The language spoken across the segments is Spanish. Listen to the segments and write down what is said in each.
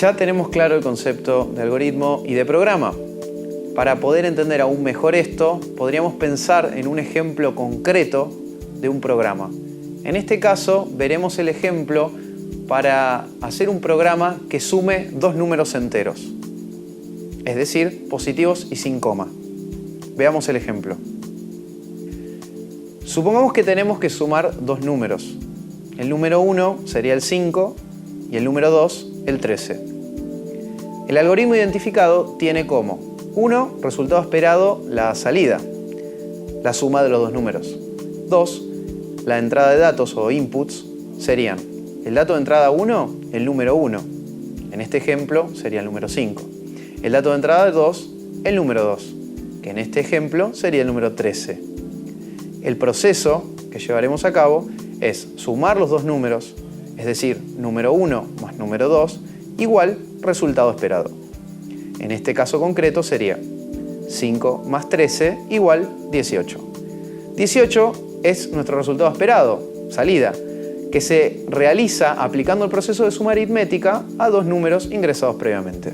Ya tenemos claro el concepto de algoritmo y de programa. Para poder entender aún mejor esto, podríamos pensar en un ejemplo concreto de un programa. En este caso, veremos el ejemplo para hacer un programa que sume dos números enteros, es decir, positivos y sin coma. Veamos el ejemplo. Supongamos que tenemos que sumar dos números. El número 1 sería el 5 y el número 2 el 13. El algoritmo identificado tiene como 1, resultado esperado, la salida, la suma de los dos números. 2, la entrada de datos o inputs serían el dato de entrada 1, el número 1. En este ejemplo sería el número 5. El dato de entrada 2, el número 2, que en este ejemplo sería el número 13. El proceso que llevaremos a cabo es sumar los dos números, es decir, número 1 más número 2, igual resultado esperado. En este caso concreto sería 5 más 13 igual 18. 18 es nuestro resultado esperado, salida, que se realiza aplicando el proceso de suma aritmética a dos números ingresados previamente.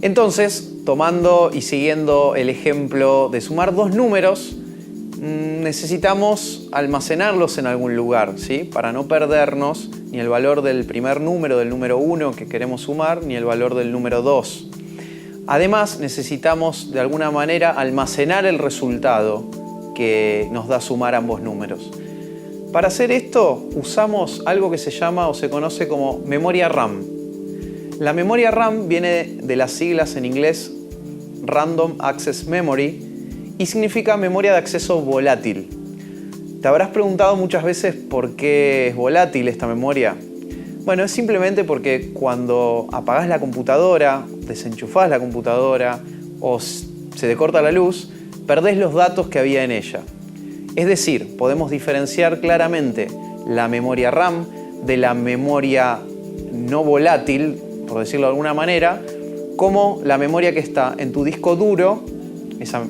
Entonces, tomando y siguiendo el ejemplo de sumar dos números, necesitamos almacenarlos en algún lugar, ¿sí? Para no perdernos ni el valor del primer número, del número 1 que queremos sumar, ni el valor del número 2. Además, necesitamos de alguna manera almacenar el resultado que nos da sumar ambos números. Para hacer esto, usamos algo que se llama o se conoce como memoria RAM. La memoria RAM viene de las siglas en inglés Random Access Memory y significa memoria de acceso volátil. Te habrás preguntado muchas veces por qué es volátil esta memoria. Bueno, es simplemente porque cuando apagás la computadora, desenchufás la computadora o se te corta la luz, perdés los datos que había en ella. Es decir, podemos diferenciar claramente la memoria RAM de la memoria no volátil, por decirlo de alguna manera, como la memoria que está en tu disco duro.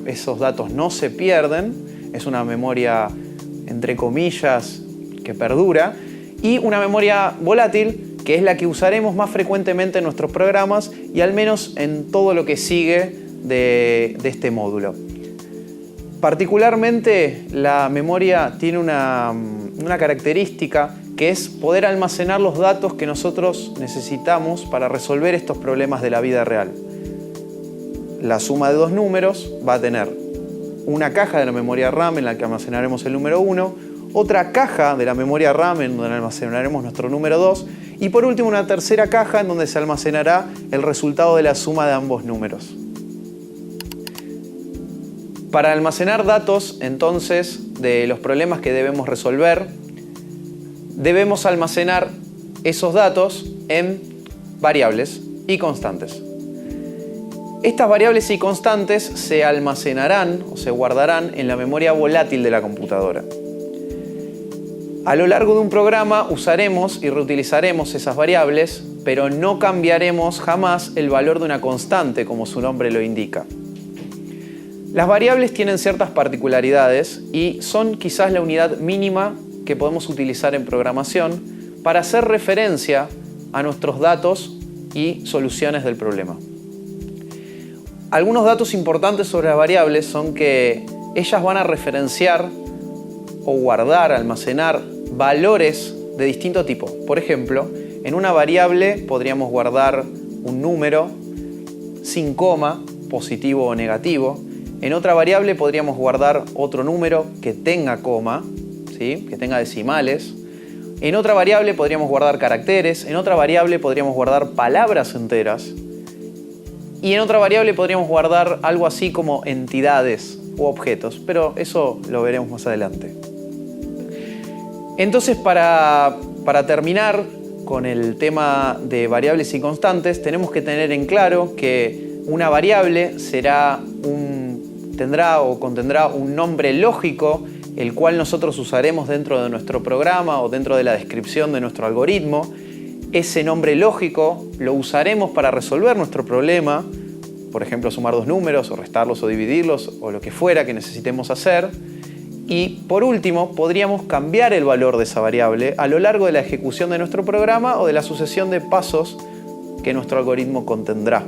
Esos datos no se pierden, es una memoria entre comillas que perdura, y una memoria volátil que es la que usaremos más frecuentemente en nuestros programas y al menos en todo lo que sigue de este módulo. Particularmente la memoria tiene una característica que es poder almacenar los datos que nosotros necesitamos para resolver estos problemas de la vida real. La suma de dos números va a tener una caja de la memoria RAM en la que almacenaremos el número 1, otra caja de la memoria RAM en donde almacenaremos nuestro número 2 y por último una tercera caja en donde se almacenará el resultado de la suma de ambos números. Para almacenar datos, entonces, de los problemas que debemos resolver, debemos almacenar esos datos en variables y constantes. Estas variables y constantes se almacenarán o se guardarán en la memoria volátil de la computadora. A lo largo de un programa usaremos y reutilizaremos esas variables, pero no cambiaremos jamás el valor de una constante, como su nombre lo indica. Las variables tienen ciertas particularidades y son quizás la unidad mínima que podemos utilizar en programación para hacer referencia a nuestros datos y soluciones del problema. Algunos datos importantes sobre las variables son que ellas van a referenciar o guardar, almacenar valores de distinto tipo. Por ejemplo, en una variable podríamos guardar un número sin coma, positivo o negativo. En otra variable podríamos guardar otro número que tenga coma, ¿sí? Que tenga decimales. En otra variable podríamos guardar caracteres. En otra variable podríamos guardar palabras enteras. Y en otra variable podríamos guardar algo así como entidades u objetos, pero eso lo veremos más adelante. Entonces, para terminar con el tema de variables y constantes, tenemos que tener en claro que una variable tendrá o contendrá un nombre lógico, el cual nosotros usaremos dentro de nuestro programa o dentro de la descripción de nuestro algoritmo. Ese nombre lógico lo usaremos para resolver nuestro problema, por ejemplo, sumar dos números o restarlos o dividirlos o lo que fuera que necesitemos hacer. Y por último, podríamos cambiar el valor de esa variable a lo largo de la ejecución de nuestro programa o de la sucesión de pasos que nuestro algoritmo contendrá.